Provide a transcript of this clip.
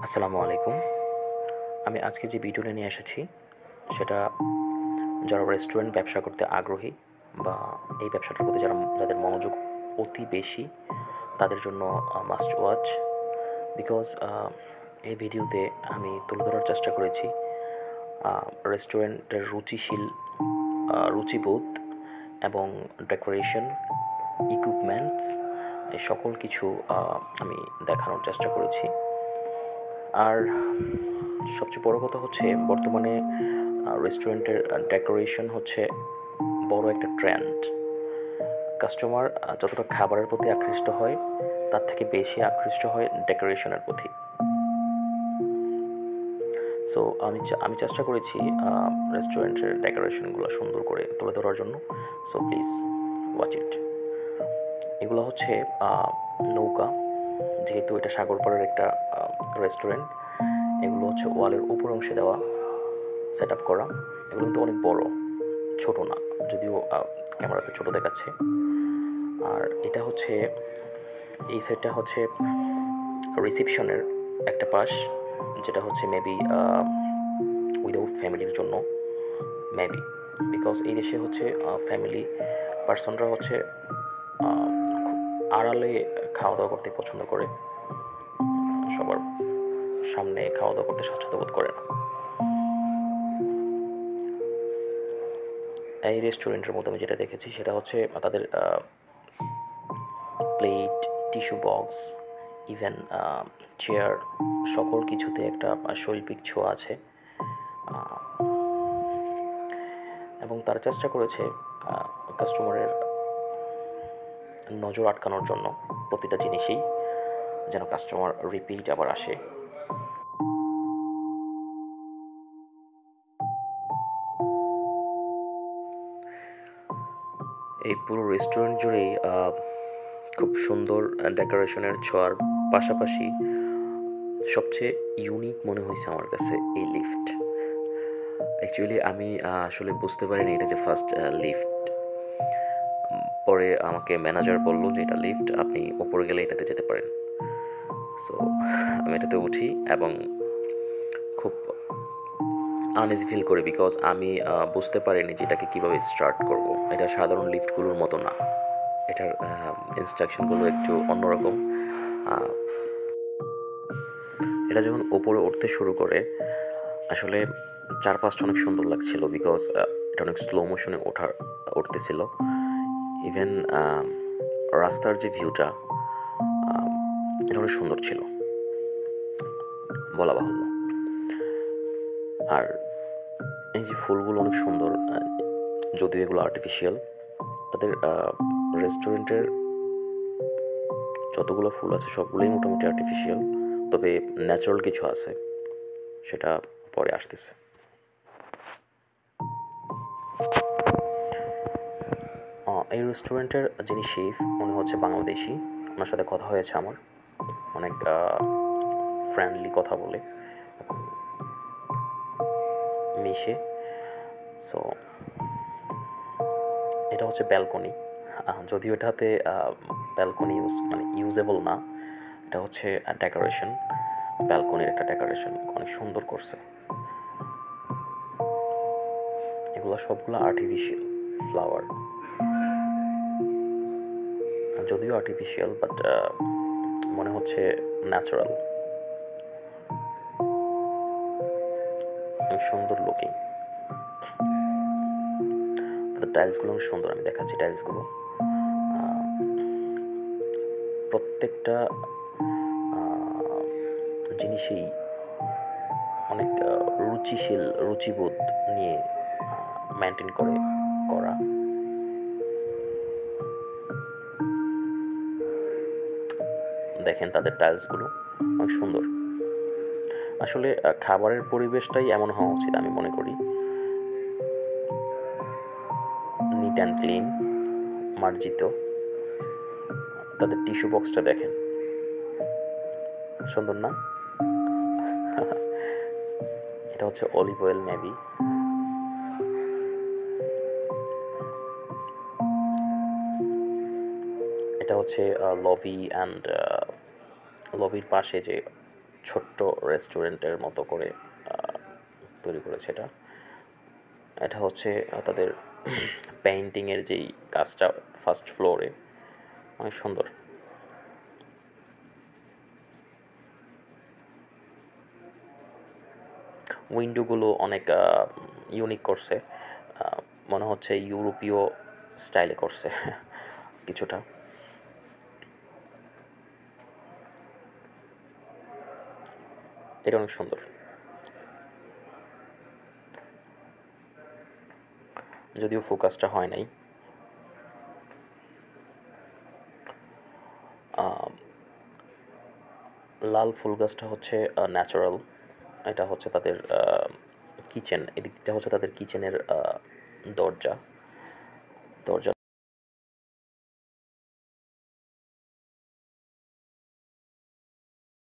আসসালামু আলাইকুম। আমি আজকে যে ভিডিওটা নিয়ে এসেছি সেটা যারা রেস্টুরেন্ট ব্যবসা করতে আগ্রহী বা এই ব্যবসাটার প্রতি যাদের মনোযোগ অতি বেশি তাদের জন্য মাস্ট ওয়াচ। বিকজ এই ভিডিওতে আমি তুলে ধরার চেষ্টা করেছি রেস্টুরেন্টের রুচিবোধ এবং ডেকোরেশন, ইকুইপমেন্টস, এই সকল কিছু আমি দেখানোর চেষ্টা করেছি। আর সবচেয়ে বড় কথা হচ্ছে বর্তমানে রেস্টুরেন্টের ডেকোরেশন হচ্ছে বড় একটা ট্রেন্ড। কাস্টমার যতটা খাবারের প্রতি আকৃষ্ট হয় তার থেকে বেশি আকৃষ্ট হয় ডেকোরেশনের প্রতি। সো আমি চেষ্টা করেছি রেস্টুরেন্টের ডেকোরেশনগুলো সুন্দর করে তুলে ধরার জন্য। So please watch it. এগুলো হচ্ছে নৌকা, যেহেতু এটা সাগর পাড়ের একটা রেস্টুরেন্ট। এগুলো হচ্ছে ওয়ালের উপর অংশে দেওয়া, সেট আপ করা। এগুলো কিন্তু অনেক বড়, ছোট না, যদিও ক্যামেরাতে ছোট দেখাচ্ছে। আর এটা হচ্ছে, এই সাইডটা হচ্ছে রিসেপশনের একটা পাশ, যেটা হচ্ছে মেবি উইদাউট ফ্যামিলির জন্য, মেবি। বিকজ এই দেশে হচ্ছে ফ্যামিলি পার্সনরা হচ্ছে খুব আড়ালে খাওয়া দাওয়া করতে পছন্দ করে, সবার সামনে খাওয়া দাওয়া করতে স্বাচ্ছন্দ্য বোধ করে না। এই রেস্টুরেন্টের মধ্যে আমি যেটা দেখেছি সেটা হচ্ছে তাদের plate, tissue box, even chair, সকল কিছুতে একটা শৈল্পিক ছোঁয়া আছে। এবং তারা চেষ্টা করেছে কাস্টমারের নজর আটকানোর জন্য প্রতিটা জিনিসেই যেন কাস্টমার রিপিট আবার আসে। এই পুরো রেস্টুরেন্ট জুড়েই খুব সুন্দর ডেকোরেশনের ছোঁয়ার পাশাপাশি সবচেয়ে ইউনিক মনে হয়েছে আমার কাছে এই লিফট। অ্যাকচুয়ালি আমি আসলে বুঝতে পারিনি এটা যে ফার্স্ট লিফট। পরে আমাকে ম্যানেজার বললো যে এটা লিফট, আপনি ওপরে গেলে এটাতে যেতে পারেন। সো আমি এটাতে উঠি এবং খুব আনইজি ফিল করি, বিকজ আমি বুঝতে পারিনি যে এটাকে কীভাবে স্টার্ট করব। এটা সাধারণ লিফটগুলোর মতো না, এটার ইনস্ট্রাকশনগুলো একটু অন্যরকম। এটা যখন ওপরে উঠতে শুরু করে আসলে চারপাশটা অনেক সুন্দর লাগছিল, বিকজ এটা অনেক স্লো মোশনে উঠতেছিল। ইভেন রাস্তার যে ভিউটা এটা অনেক সুন্দর ছিল, বলা বাহুল্য। আর এই যে ফুলগুলো অনেক সুন্দর, যদিও এগুলো আর্টিফিশিয়াল। তাদের রেস্টুরেন্টের যতগুলো ফুল আছে সবগুলোই মোটামুটি আর্টিফিশিয়াল, তবে ন্যাচারাল কিছু আছে, সেটা পরে আসতেছে। এই রেস্টুরেন্টের যিনি শেফ উনি হচ্ছে বাংলাদেশি। ওনার সাথে কথা হয়েছে আমার, অনেক ফ্রেন্ডলি কথা বলে মিশে। সো এটা হচ্ছে ব্যালকনি, যদিও এটাতে ব্যালকনি ইউজেবল না, এটা হচ্ছে ডেকোরেশন, ব্যালকনির একটা ডেকোরেশন অনেক সুন্দর করছে। এগুলো সবগুলো আর্টিফিশিয়াল ফ্লাওয়ার, যদিও আর্টিফিশিয়াল বাট মনে হচ্ছে ন্যাচারাল, অনেক সুন্দর লুকিং। টাইলসগুলো অনেক সুন্দর, আমি দেখাচ্ছি টাইলসগুলো। প্রত্যেকটা জিনিসেই অনেক রুচিবোধ নিয়ে মেনটেন করা। দেখেন তাদের টাইলসগুলো অনেক সুন্দর। আসলে খাবারের পরিবেশটাই এমন হওয়া উচিত আমি মনে করি, নিট অ্যান্ড ক্লিন, মার্জিত। তাদের টিস্যু বক্সটা দেখেন, সুন্দর না? এটা হচ্ছে অলিভ অয়েল মেবি। এটা হচ্ছে লবি অ্যান্ড লবির পাশে যে ছোট্ট রেস্টুরেন্টের মতো করে তৈরি করেছে এটা। এটা হচ্ছে তাদের পেইন্টিংয়ের যেই কাজটা ফার্স্ট ফ্লোরে, অনেক সুন্দর। উইন্ডোগুলো অনেক ইউনিক করছে, মনে হচ্ছে ইউরোপীয় স্টাইলে করছে কিছুটা। এটা অনেক সুন্দর, যদিও ফোকাসটা হয় নাই। লাল ফুল গাছটা হচ্ছে ন্যাচারাল। এটা হচ্ছে তাদের কিচেন, এদিকটা হচ্ছে তাদের কিচেনের দরজা।